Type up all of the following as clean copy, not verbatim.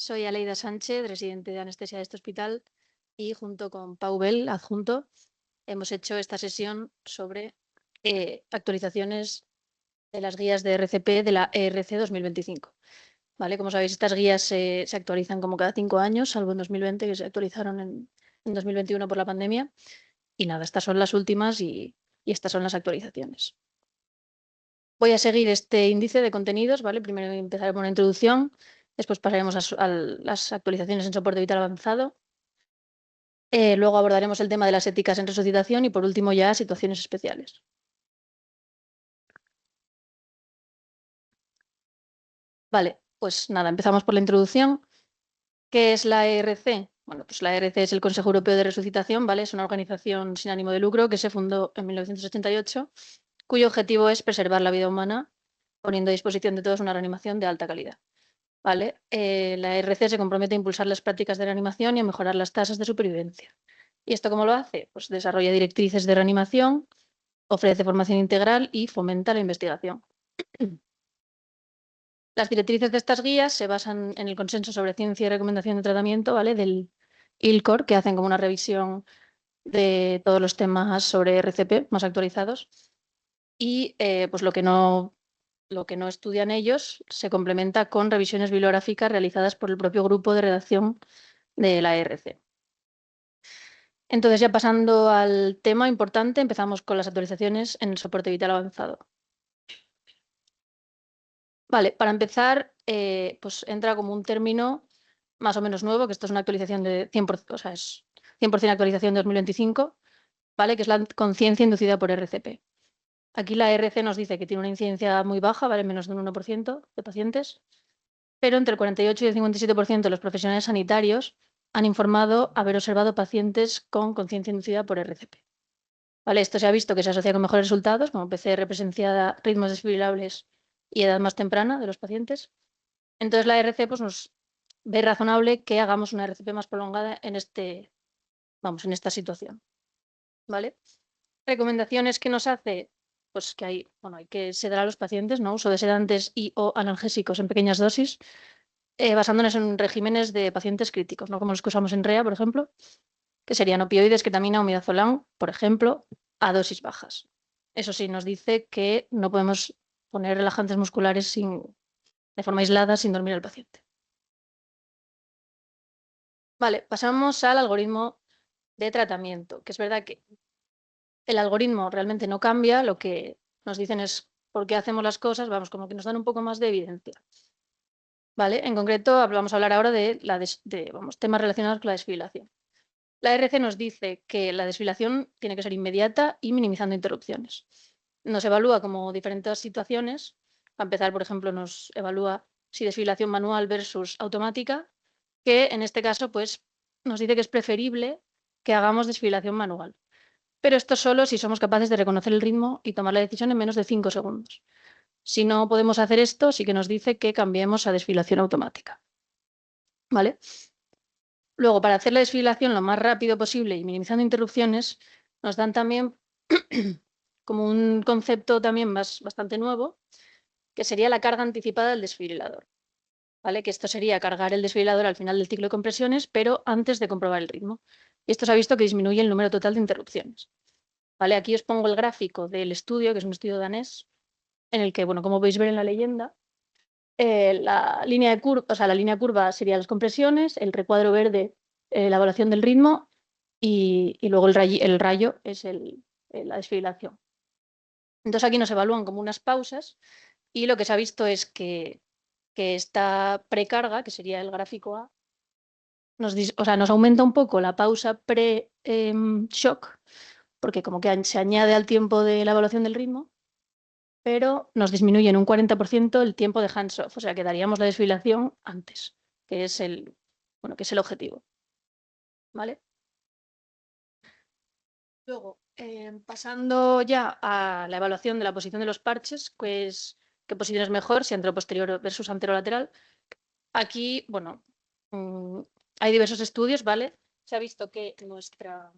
Soy Aleida Sánchez, residente de anestesia de este hospital, y junto con Pau Bell, adjunto, hemos hecho esta sesión sobre actualizaciones de las guías de RCP de la ERC 2025. ¿Vale? Como sabéis, estas guías se actualizan como cada 5 años, salvo en 2020, que se actualizaron en 2021 por la pandemia. Y nada, estas son las últimas y estas son las actualizaciones. Voy a seguir este índice de contenidos, ¿vale? Primero empezaré por una introducción, después pasaremos a las actualizaciones en soporte vital avanzado. Luego abordaremos el tema de las éticas en resucitación y por último ya situaciones especiales. Vale, pues nada, empezamos por la introducción. ¿Qué es la ERC? Bueno, pues la ERC es el Consejo Europeo de Resucitación, ¿vale? Es una organización sin ánimo de lucro que se fundó en 1988, cuyo objetivo es preservar la vida humana, poniendo a disposición de todos una reanimación de alta calidad. ¿Vale? La ERC se compromete a impulsar las prácticas de reanimación y a mejorar las tasas de supervivencia. ¿Y esto cómo lo hace? Pues desarrolla directrices de reanimación, ofrece formación integral y fomenta la investigación. Las directrices de estas guías se basan en el consenso sobre ciencia y recomendación de tratamiento, ¿vale? Del ILCOR, que hacen como una revisión de todos los temas sobre RCP más actualizados. Y pues lo que no estudian ellos se complementa con revisiones bibliográficas realizadas por el propio grupo de redacción de la ERC. Entonces, ya pasando al tema importante, empezamos con las actualizaciones en el soporte vital avanzado. Vale, para empezar, pues entra como un término más o menos nuevo, que esto es una actualización de 100%, o sea, es 100% actualización de 2025, ¿vale? Que es la conciencia inducida por RCP. Aquí la RC nos dice que tiene una incidencia muy baja, ¿vale? Menos de un 1% de pacientes, pero entre el 48 y el 57% de los profesionales sanitarios han informado haber observado pacientes con conciencia inducida por RCP. ¿Vale? Esto se ha visto que se asocia con mejores resultados, como PCR presenciada, ritmos desfibrilables y edad más temprana de los pacientes. Entonces la RC pues, nos ve razonable que hagamos una RCP más prolongada en en esta situación. ¿Vale? Recomendaciones que nos hace, pues que hay que sedar a los pacientes, ¿no? Uso de sedantes y o analgésicos en pequeñas dosis, basándonos en regímenes de pacientes críticos, ¿no? Como los que usamos en REA, por ejemplo, que serían opioides, ketamina o midazolam, por ejemplo, a dosis bajas. Eso sí, nos dice que no podemos poner relajantes musculares de forma aislada sin dormir al paciente. Vale, pasamos al algoritmo de tratamiento, que es verdad que el algoritmo realmente no cambia, lo que nos dicen es por qué hacemos las cosas, vamos, como que nos dan un poco más de evidencia. ¿Vale? En concreto, vamos a hablar ahora de temas relacionados con la desfibrilación. La RC nos dice que la desfibrilación tiene que ser inmediata y minimizando interrupciones. Nos evalúa como diferentes situaciones. Para empezar, por ejemplo, nos evalúa si desfibrilación manual versus automática, que en este caso pues, nos dice que es preferible que hagamos desfibrilación manual. Pero esto solo si somos capaces de reconocer el ritmo y tomar la decisión en menos de 5 segundos. Si no podemos hacer esto, sí que nos dice que cambiemos a desfibrilación automática. ¿Vale? Luego, para hacer la desfibrilación lo más rápido posible y minimizando interrupciones, nos dan también como un concepto también bastante nuevo, que sería la carga anticipada del desfibrilador. ¿Vale? Que esto sería cargar el desfibrilador al final del ciclo de compresiones, pero antes de comprobar el ritmo. Y esto se ha visto que disminuye el número total de interrupciones. ¿Vale? Aquí os pongo el gráfico del estudio, que es un estudio danés, en el que, bueno, como podéis ver en la leyenda, la línea curva sería las compresiones, el recuadro verde, la evaluación del ritmo y luego el rayo es la desfibrilación. Entonces aquí nos evalúan como unas pausas y lo que se ha visto es que esta precarga, que sería el gráfico A, nos aumenta un poco la pausa pre-shock, porque como que se añade al tiempo de la evaluación del ritmo, pero nos disminuye en un 40% el tiempo de hands-off, o sea que daríamos la desfibrilación antes, que es el objetivo. ¿Vale? Luego, pasando ya a la evaluación de la posición de los parches, pues qué posición es mejor, si anteroposterior versus anterolateral. Aquí, bueno, hay diversos estudios, ¿vale? Se ha visto que nuestro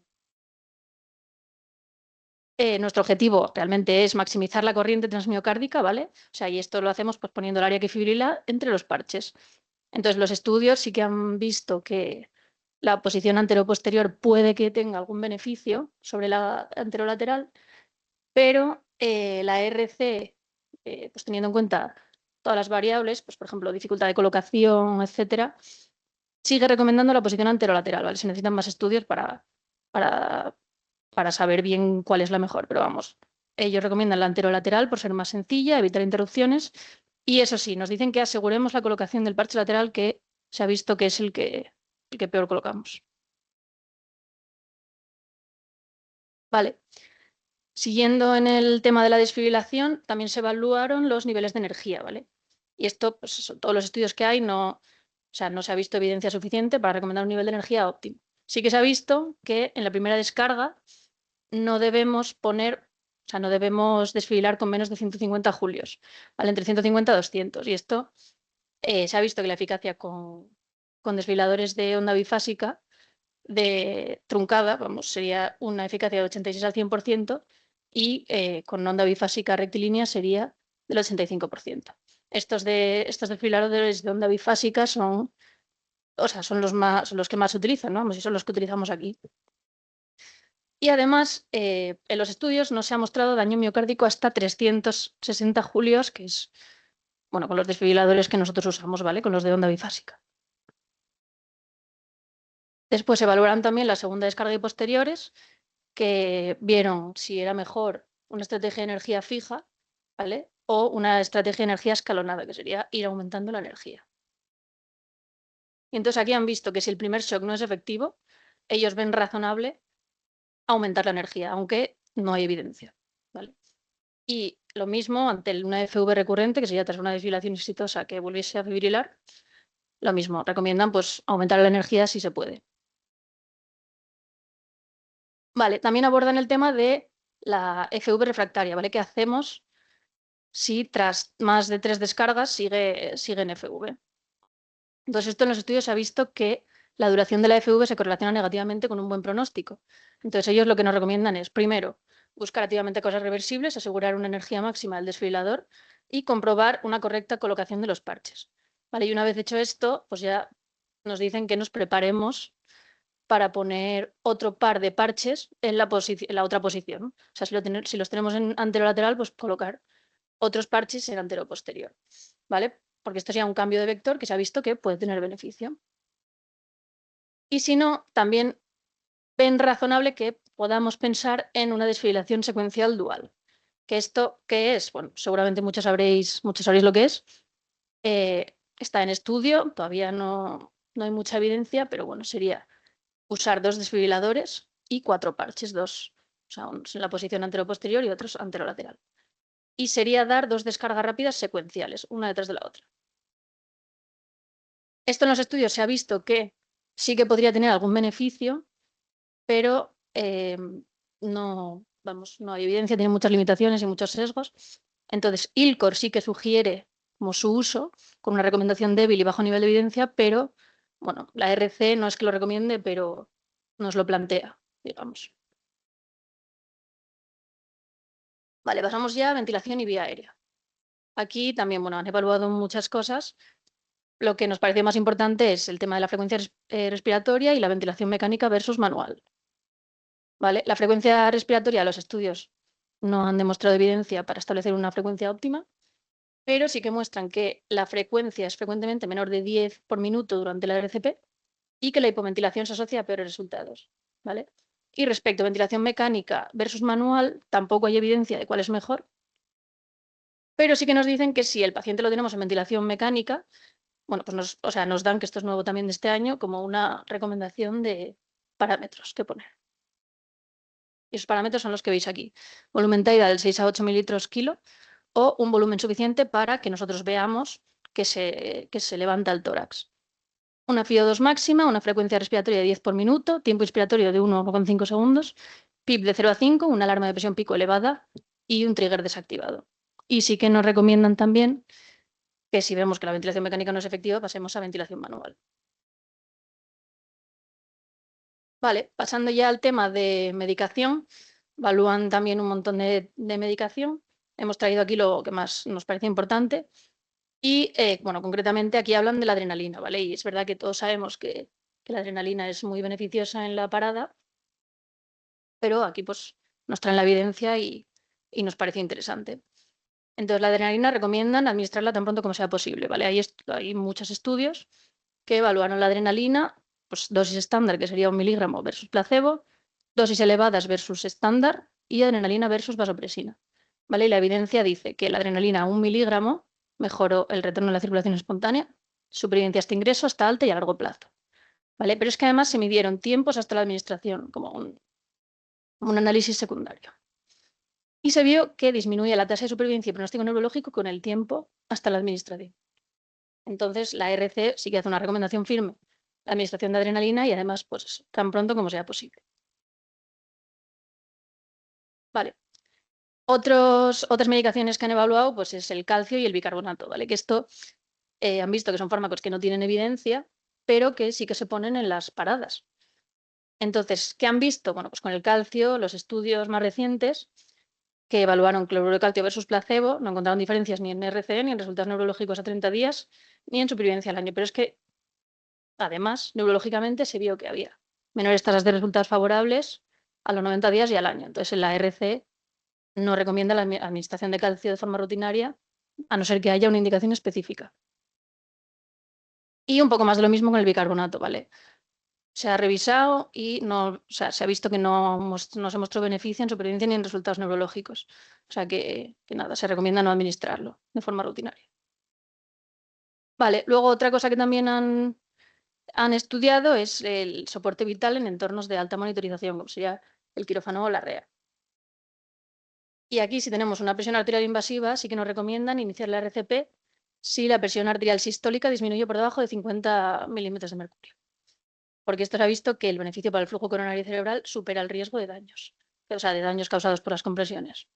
objetivo realmente es maximizar la corriente transmiocárdica, ¿vale? O sea, y esto lo hacemos pues, poniendo el área que fibrila entre los parches. Entonces, los estudios sí que han visto que la posición anteroposterior puede que tenga algún beneficio sobre la anterolateral, pero la RC, pues teniendo en cuenta todas las variables, pues por ejemplo, dificultad de colocación, etcétera, sigue recomendando la posición anterolateral, ¿vale? Se necesitan más estudios para, para saber bien cuál es la mejor, pero vamos, ellos recomiendan la anterolateral por ser más sencilla, evitar interrupciones, y eso sí, nos dicen que aseguremos la colocación del parche lateral, que se ha visto que es el que peor colocamos. Vale. Siguiendo en el tema de la desfibrilación, también se evaluaron los niveles de energía, ¿vale? Y esto, pues eso, todos los estudios que hay, no, o sea, no se ha visto evidencia suficiente para recomendar un nivel de energía óptimo. Sí que se ha visto que en la primera descarga no debemos poner, o sea, no debemos desfibrilar con menos de 150 julios, ¿vale? Entre 150 y 200. Y esto se ha visto que la eficacia con desfibriladores de onda bifásica de truncada, vamos, sería una eficacia de 86 al 100% y con onda bifásica rectilínea sería del 85%. Estos desfibriladores de onda bifásica son, o sea, son los que más se utilizan, ¿no? Vamos, y son los que utilizamos aquí. Y además, en los estudios no se ha mostrado daño miocárdico hasta 360 julios, que es, bueno, con los desfibriladores que nosotros usamos, ¿vale? Con los de onda bifásica. Después evaluarán también la segunda descarga y posteriores, que vieron si era mejor una estrategia de energía fija, ¿vale? O una estrategia de energía escalonada, que sería ir aumentando la energía. Y entonces aquí han visto que si el primer shock no es efectivo, ellos ven razonable aumentar la energía, aunque no hay evidencia, ¿vale? Y lo mismo ante una FV recurrente, que sería tras una desfibrilación exitosa que volviese a fibrilar, lo mismo, recomiendan pues aumentar la energía si se puede. Vale, también abordan el tema de la FV refractaria, ¿vale? ¿Qué hacemos si tras más de 3 descargas sigue en FV? Entonces, esto en los estudios se ha visto que la duración de la FV se correlaciona negativamente con un buen pronóstico. Entonces, ellos lo que nos recomiendan es, primero, buscar activamente causas reversibles, asegurar una energía máxima del desfibrilador y comprobar una correcta colocación de los parches. ¿Vale? Y una vez hecho esto, pues ya nos dicen que nos preparemos para poner otro par de parches en la otra posición, ¿no? O sea, si los tenemos en anterolateral, pues colocar otros parches en antero-posterior, ¿vale? Porque esto sería un cambio de vector que se ha visto que puede tener beneficio. Y si no, también ven razonable que podamos pensar en una desfibrilación secuencial dual. ¿Que esto qué es? Bueno, seguramente muchos sabréis lo que es. Está en estudio, todavía no hay mucha evidencia, pero bueno, sería usar 2 desfibriladores y 4 parches, o sea, unos en la posición antero-posterior y otros anterolateral. Y sería dar 2 descargas rápidas secuenciales, una detrás de la otra. Esto en los estudios se ha visto que sí que podría tener algún beneficio, pero no hay evidencia, tiene muchas limitaciones y muchos sesgos. Entonces, ILCOR sí que sugiere como su uso con una recomendación débil y bajo nivel de evidencia, pero bueno, la RC no es que lo recomiende, pero nos lo plantea, digamos. Vale, pasamos ya a ventilación y vía aérea. Aquí también, bueno, han evaluado muchas cosas. Lo que nos pareció más importante es el tema de la frecuencia respiratoria y la ventilación mecánica versus manual. ¿Vale? La frecuencia respiratoria, los estudios no han demostrado evidencia para establecer una frecuencia óptima, pero sí que muestran que la frecuencia es frecuentemente menor de 10 por minuto durante la RCP y que la hipoventilación se asocia a peores resultados. ¿Vale? Y respecto a ventilación mecánica versus manual, tampoco hay evidencia de cuál es mejor, pero sí que nos dicen que si el paciente lo tenemos en ventilación mecánica, bueno, pues nos dan, que esto es nuevo también de este año, como una recomendación de parámetros que poner. Y esos parámetros son los que veis aquí. Volumen TAIDA del 6 a 8 mililitros kilo o un volumen suficiente para que nosotros veamos que se levanta el tórax. Una FIO2 máxima, una frecuencia respiratoria de 10 por minuto, tiempo inspiratorio de 1,5 segundos, PIB de 0 a 5, una alarma de presión pico elevada y un trigger desactivado. Y sí que nos recomiendan también que si vemos que la ventilación mecánica no es efectiva, pasemos a ventilación manual. Vale, pasando ya al tema de medicación, evalúan también un montón de medicación. Hemos traído aquí lo que más nos parece importante Y, bueno, concretamente aquí hablan de la adrenalina, ¿vale? Y es verdad que todos sabemos que la adrenalina es muy beneficiosa en la parada, pero aquí pues nos traen la evidencia y nos parece interesante. Entonces, la adrenalina recomiendan administrarla tan pronto como sea posible, ¿vale? Hay muchos estudios que evaluaron la adrenalina, pues dosis estándar, que sería 1 miligramo versus placebo, dosis elevadas versus estándar y adrenalina versus vasopresina, ¿vale? Y la evidencia dice que la adrenalina a 1 miligramo mejoró el retorno a la circulación espontánea, supervivencia hasta ingreso, hasta alta y a largo plazo, ¿vale? Pero es que además se midieron tiempos hasta la administración, como un análisis secundario. Y se vio que disminuye la tasa de supervivencia y pronóstico neurológico con el tiempo hasta la administración. Entonces, la RC sí que hace una recomendación firme, la administración de adrenalina y además, pues eso, tan pronto como sea posible. Vale. Otras medicaciones que han evaluado, pues es el calcio y el bicarbonato, ¿vale? Que esto han visto que son fármacos que no tienen evidencia, pero que sí que se ponen en las paradas. Entonces, ¿qué han visto? Bueno, pues con el calcio, los estudios más recientes que evaluaron cloruro de calcio versus placebo, no encontraron diferencias ni en RC, ni en resultados neurológicos a 30 días, ni en supervivencia al año. Pero es que, además, neurológicamente se vio que había menores tasas de resultados favorables a los 90 días y al año. Entonces, en la RC no recomienda la administración de calcio de forma rutinaria, a no ser que haya una indicación específica. Y un poco más de lo mismo con el bicarbonato, ¿vale? Se ha revisado y no, o sea, se ha visto que no se mostró beneficio en supervivencia ni en resultados neurológicos. O sea que nada, se recomienda no administrarlo de forma rutinaria. Vale, luego otra cosa que también han estudiado es el soporte vital en entornos de alta monitorización, como sería el quirófano o la REA. Y aquí, si tenemos una presión arterial invasiva, sí que nos recomiendan iniciar la RCP si la presión arterial sistólica disminuye por debajo de 50 milímetros de mercurio. Porque esto se ha visto que el beneficio para el flujo coronario cerebral supera el riesgo de daños, o sea, de daños causados por las compresiones,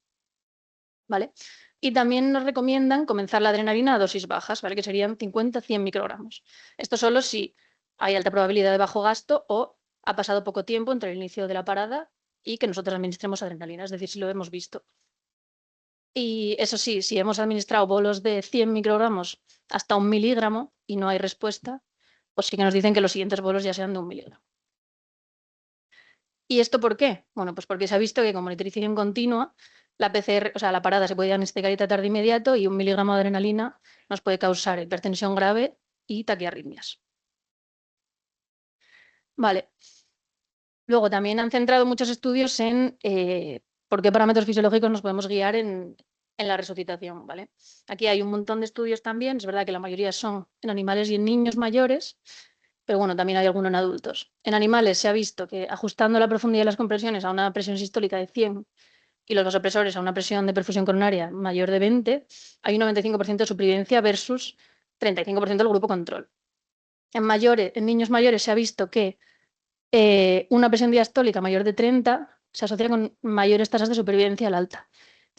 ¿vale? Y también nos recomiendan comenzar la adrenalina a dosis bajas, ¿vale? Que serían 50-100 microgramos. Esto solo si hay alta probabilidad de bajo gasto o ha pasado poco tiempo entre el inicio de la parada y que nosotros administremos adrenalina, es decir, si lo hemos visto. Y eso sí, si hemos administrado bolos de 100 microgramos hasta 1 miligramo y no hay respuesta, pues sí que nos dicen que los siguientes bolos ya sean de 1 miligramo. ¿Y esto por qué? Bueno, pues porque se ha visto que con monitorización continua, la PCR, o sea, la parada se puede diagnosticar y tratar de inmediato y 1 miligramo de adrenalina nos puede causar hipertensión grave y taquiarritmias. Vale. Luego también han centrado muchos estudios en por qué parámetros fisiológicos nos podemos guiar en la resucitación, ¿vale? Aquí hay un montón de estudios también, es verdad que la mayoría son en animales y en niños mayores, pero bueno, también hay alguno en adultos. En animales se ha visto que ajustando la profundidad de las compresiones a una presión sistólica de 100 y los vasopresores a una presión de perfusión coronaria mayor de 20, hay un 95% de supervivencia versus 35% del grupo control. En niños mayores se ha visto que una presión diastólica mayor de 30 se asocia con mayores tasas de supervivencia al alta.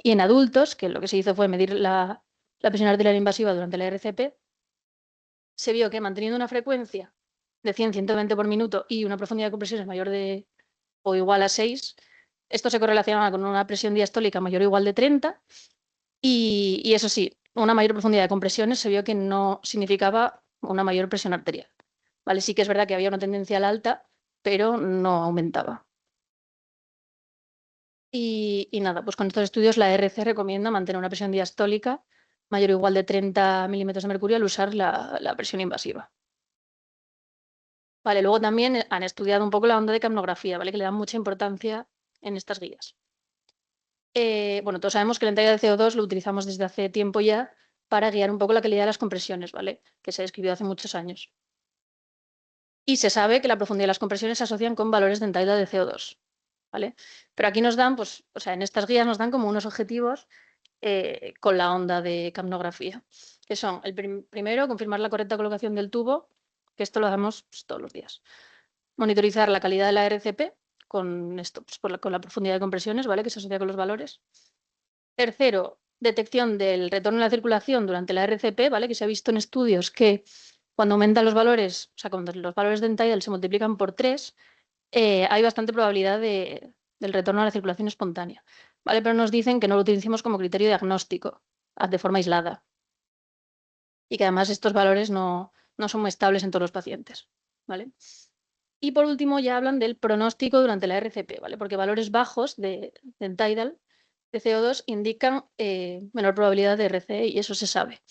Y en adultos, que lo que se hizo fue medir la presión arterial invasiva durante la RCP, se vio que manteniendo una frecuencia de 100-120 por minuto y una profundidad de compresiones mayor de o igual a 6, esto se correlacionaba con una presión diastólica mayor o igual de 30 y eso sí, una mayor profundidad de compresiones se vio que no significaba una mayor presión arterial. ¿Vale? Sí que es verdad que había una tendencia al alta, pero no aumentaba. Y nada, pues con estos estudios la RC recomienda mantener una presión diastólica mayor o igual de 30 milímetros de mercurio al usar la presión invasiva. Vale, luego también han estudiado un poco la onda de capnografía, ¿vale? Que le dan mucha importancia en estas guías. Bueno, todos sabemos que la entrega de CO2 lo utilizamos desde hace tiempo ya para guiar un poco la calidad de las compresiones, ¿vale? Que se describió hace muchos años. Y se sabe que la profundidad de las compresiones se asocian con valores de entraida de CO2, ¿vale? Pero aquí nos dan, pues, o sea, en estas guías nos dan como unos objetivos con la onda de capnografía, que son el primero, confirmar la correcta colocación del tubo, que esto lo hacemos pues, todos los días. Monitorizar la calidad de la RCP con esto, pues, con la profundidad de compresiones, ¿vale? Que se asocia con los valores. Tercero, detección del retorno a la circulación durante la RCP, ¿vale? Que se ha visto en estudios que cuando aumentan los valores, o sea, cuando los valores de Entidal se multiplican por 3, hay bastante probabilidad del retorno a la circulación espontánea, ¿vale? Pero nos dicen que no lo utilicemos como criterio diagnóstico, de forma aislada. y que además estos valores no son muy estables en todos los pacientes, ¿vale? Y por último ya hablan del pronóstico durante la RCP, ¿vale? Porque valores bajos del tidal de CO2 indican menor probabilidad de RC y eso se sabe.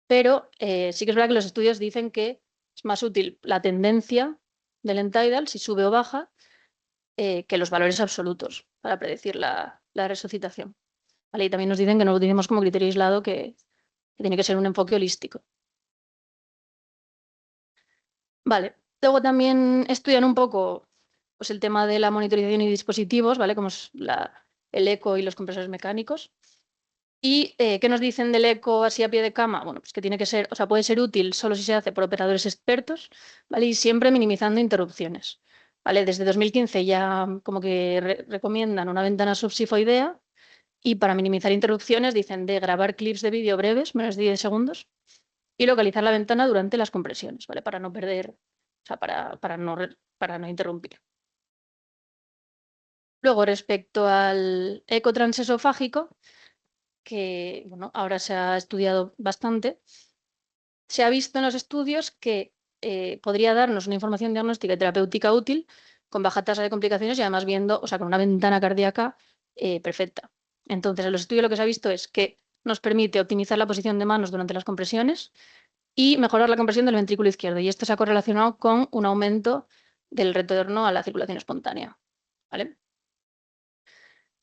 Pero sí que es verdad que los estudios dicen que es más útil la tendencia del end-tidal, si sube o baja, que los valores absolutos para predecir la resucitación. ¿Vale? Y también nos dicen que no lo utilicemos como criterio aislado, que tiene que ser un enfoque holístico. Vale. Luego también estudian un poco pues, el tema de la monitorización y dispositivos, ¿vale? Como es el eco y los compresores mecánicos. ¿Y qué nos dicen del eco así a pie de cama? Bueno, pues que tiene que ser, o sea, puede ser útil solo si se hace por operadores expertos, ¿vale? Y siempre minimizando interrupciones, ¿vale? Desde 2015 ya como que recomiendan una ventana subsifoidea y para minimizar interrupciones dicen de grabar clips de vídeo breves, menos de 10 segundos, y localizar la ventana durante las compresiones, ¿vale? Para no perder, o sea, para no interrumpir. Luego, respecto al eco transesofágico, que bueno, ahora se ha estudiado bastante, se ha visto en los estudios que podría darnos una información diagnóstica y terapéutica útil con baja tasa de complicaciones y además viendo, o sea, con una ventana cardíaca perfecta. Entonces, en los estudios lo que se ha visto es que nos permite optimizar la posición de manos durante las compresiones y mejorar la compresión del ventrículo izquierdo. Y esto se ha correlacionado con un aumento del retorno a la circulación espontánea. ¿Vale?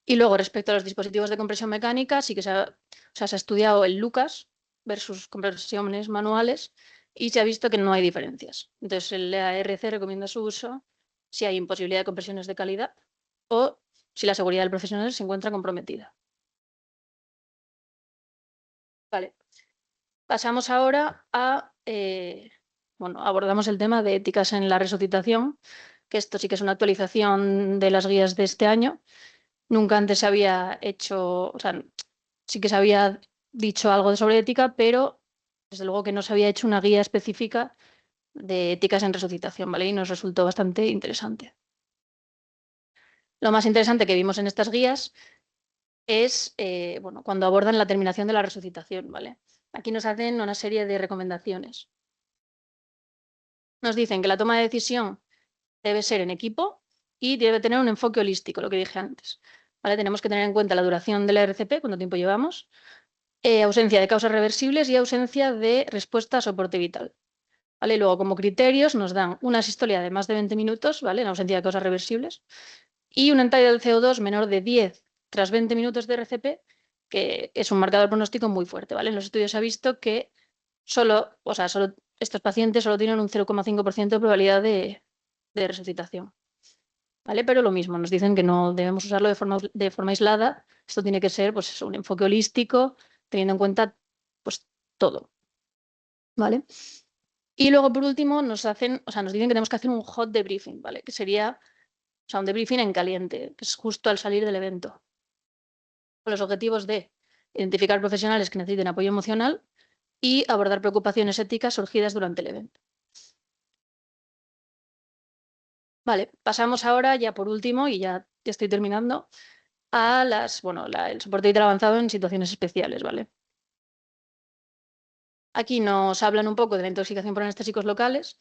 Y luego, respecto a los dispositivos de compresión mecánica, sí que se ha estudiado el Lucas versus compresiones manuales y se ha visto que no hay diferencias. Entonces, el ARC recomienda su uso si hay imposibilidad de compresiones de calidad o si la seguridad del profesional se encuentra comprometida. Vale. Pasamos ahora bueno, abordamos el tema de éticas en la resucitación, que esto sí que es una actualización de las guías de este año. Nunca antes se había hecho, o sea, sí que se había dicho algo sobre ética, pero desde luego que no se había hecho una guía específica de éticas en resucitación, ¿vale? Y nos resultó bastante interesante. Lo más interesante que vimos en estas guías es, bueno, cuando abordan la terminación de la resucitación, ¿vale? Aquí nos hacen una serie de recomendaciones. Nos dicen que la toma de decisión debe ser en equipo y debe tener un enfoque holístico, lo que dije antes, ¿vale? Tenemos que tener en cuenta la duración de la RCP, cuánto tiempo llevamos, ausencia de causas reversibles y ausencia de respuesta a soporte vital. ¿Vale? Luego, como criterios, nos dan una sistolia de más de 20 minutos, ¿vale? En ausencia de causas reversibles, y un entire del CO2 menor de 10 tras 20 minutos de RCP, que es un marcador pronóstico muy fuerte, ¿vale? En los estudios se ha visto que solo estos pacientes solo tienen un 0,5% de probabilidad de resucitación, ¿vale? Pero lo mismo, nos dicen que no debemos usarlo de forma aislada, esto tiene que ser pues, un enfoque holístico, teniendo en cuenta pues, todo, ¿vale? Y luego, por último, nos dicen que tenemos que hacer un hot debriefing, ¿vale? Que sería, o sea, un debriefing en caliente, que es justo al salir del evento, con los objetivos de identificar profesionales que necesiten apoyo emocional y abordar preocupaciones éticas surgidas durante el evento. Vale, pasamos ahora, ya por último, y ya estoy terminando, a el soporte vital avanzado en situaciones especiales, ¿vale? Aquí nos hablan un poco de la intoxicación por anestésicos locales,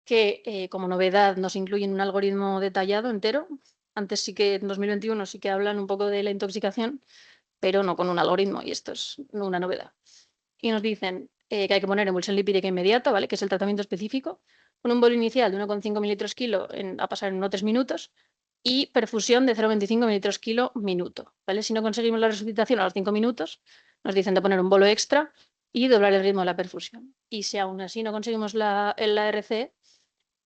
que como novedad nos incluyen un algoritmo detallado entero. Antes sí que en 2021 sí que hablan un poco de la intoxicación, pero no con un algoritmo, y esto es una novedad. Y nos dicen que hay que poner emulsión lipídica inmediata, ¿vale? Que es el tratamiento específico, con un bolo inicial de 1,5 mililitros kilo a pasar en 3 minutos y perfusión de 0,25 mililitros kilo minuto, ¿vale? Si no conseguimos la resucitación a los 5 minutos, nos dicen de poner un bolo extra y doblar el ritmo de la perfusión. Y si aún así no conseguimos el ARC,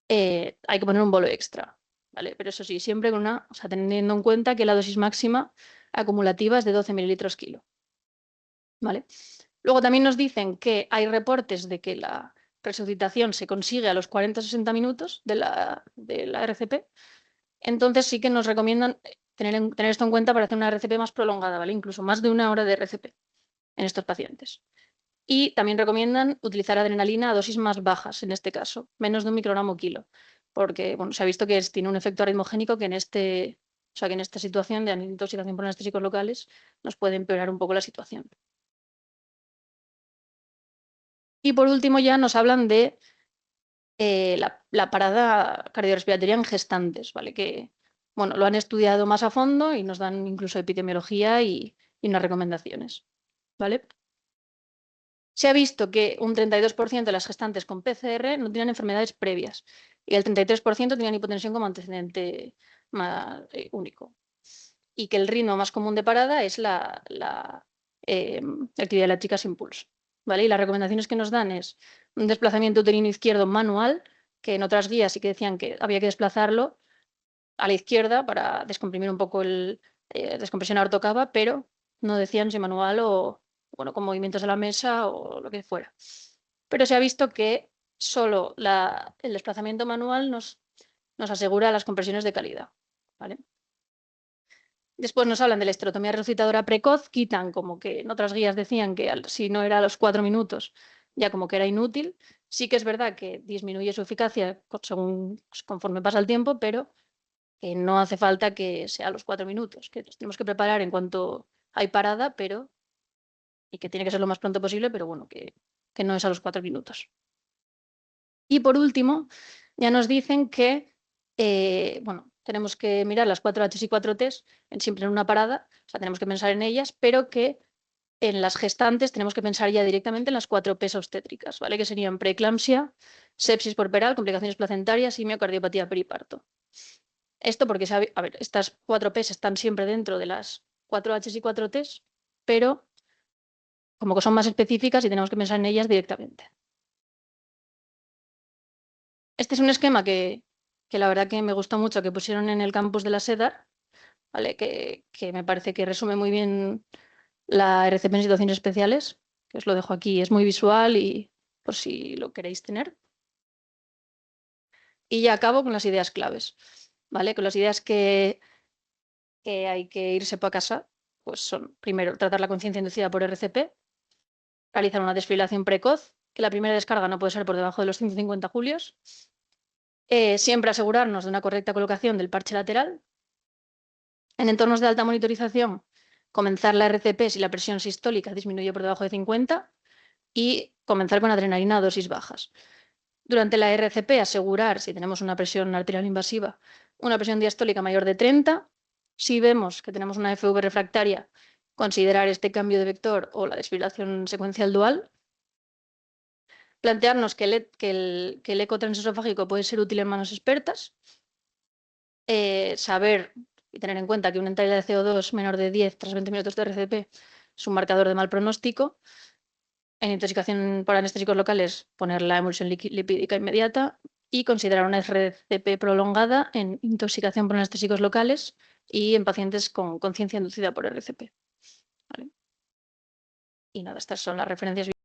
hay que poner un bolo extra, ¿vale? Pero eso sí, siempre o sea, teniendo en cuenta que la dosis máxima acumulativa es de 12 mililitros kilo, ¿vale? Luego también nos dicen que hay reportes de que la resucitación se consigue a los 40-60 minutos de la RCP, entonces sí que nos recomiendan tener esto en cuenta para hacer una RCP más prolongada, ¿vale? Incluso más de 1 hora de RCP en estos pacientes. Y también recomiendan utilizar adrenalina a dosis más bajas, en este caso, menos de 1 microgramo kilo, porque bueno, se ha visto que tiene un efecto arritmogénico o sea, que en esta situación de intoxicación por anestésicos locales nos puede empeorar un poco la situación. Y por último ya nos hablan de la parada cardiorrespiratoria en gestantes, ¿vale? Que, bueno, lo han estudiado más a fondo y nos dan incluso epidemiología y unas recomendaciones, ¿vale? Se ha visto que un 32% de las gestantes con PCR no tenían enfermedades previas y el 33% tenían hipotensión como antecedente único. Y que el ritmo más común de parada es la actividad eléctrica sin pulso, ¿vale? Y las recomendaciones que nos dan es un desplazamiento uterino izquierdo manual, que en otras guías sí que decían que había que desplazarlo a la izquierda para descomprimir un poco el descompresión aortocava, pero no decían si manual o, bueno, con movimientos de la mesa o lo que fuera. Pero se ha visto que solo el desplazamiento manual nos asegura las compresiones de calidad, ¿vale? Después nos hablan de la esterotomía resucitadora precoz, quitan como que en otras guías decían que si no era a los 4 minutos ya como que era inútil. Sí que es verdad que disminuye su eficacia conforme pasa el tiempo, pero que no hace falta que sea a los 4 minutos, que nos tenemos que preparar en cuanto hay parada, pero y que tiene que ser lo más pronto posible, pero bueno, que no es a los 4 minutos. Y por último, ya nos dicen que, bueno, tenemos que mirar las 4Hs y 4Ts siempre en una parada, o sea, tenemos que pensar en ellas, pero que en las gestantes tenemos que pensar ya directamente en las 4Ps obstétricas, ¿vale? Que serían preeclampsia, sepsis puerperal, complicaciones placentarias y miocardiopatía periparto. Esto porque, a ver, estas 4Ps están siempre dentro de las 4Hs y 4Ts, pero como que son más específicas y tenemos que pensar en ellas directamente. Este es un esquema que la verdad que me gustó mucho, que pusieron en el campus de la SEDAR, ¿vale? Que me parece que resume muy bien la RCP en situaciones especiales, que os lo dejo aquí, es muy visual y por si lo queréis tener. Y ya acabo con las ideas claves, ¿vale? Con las ideas que hay que irse para casa, pues son, primero, tratar la conciencia inducida por RCP, realizar una desfibrilación precoz, que la primera descarga no puede ser por debajo de los 150 julios, siempre asegurarnos de una correcta colocación del parche lateral. En entornos de alta monitorización, comenzar la RCP si la presión sistólica disminuye por debajo de 50 y comenzar con adrenalina a dosis bajas. Durante la RCP, asegurar, si tenemos una presión arterial invasiva, una presión diastólica mayor de 30. Si vemos que tenemos una FV refractaria, considerar este cambio de vector o la desfibrilación secuencial dual. Plantearnos que el eco transesofágico puede ser útil en manos expertas. Saber y tener en cuenta que una entrada de CO2 menor de 10 tras 20 minutos de RCP es un marcador de mal pronóstico. En intoxicación por anestésicos locales, poner la emulsión lipídica inmediata y considerar una RCP prolongada en intoxicación por anestésicos locales y en pacientes con conciencia inducida por RCP. ¿Vale? Y nada, estas son las referencias.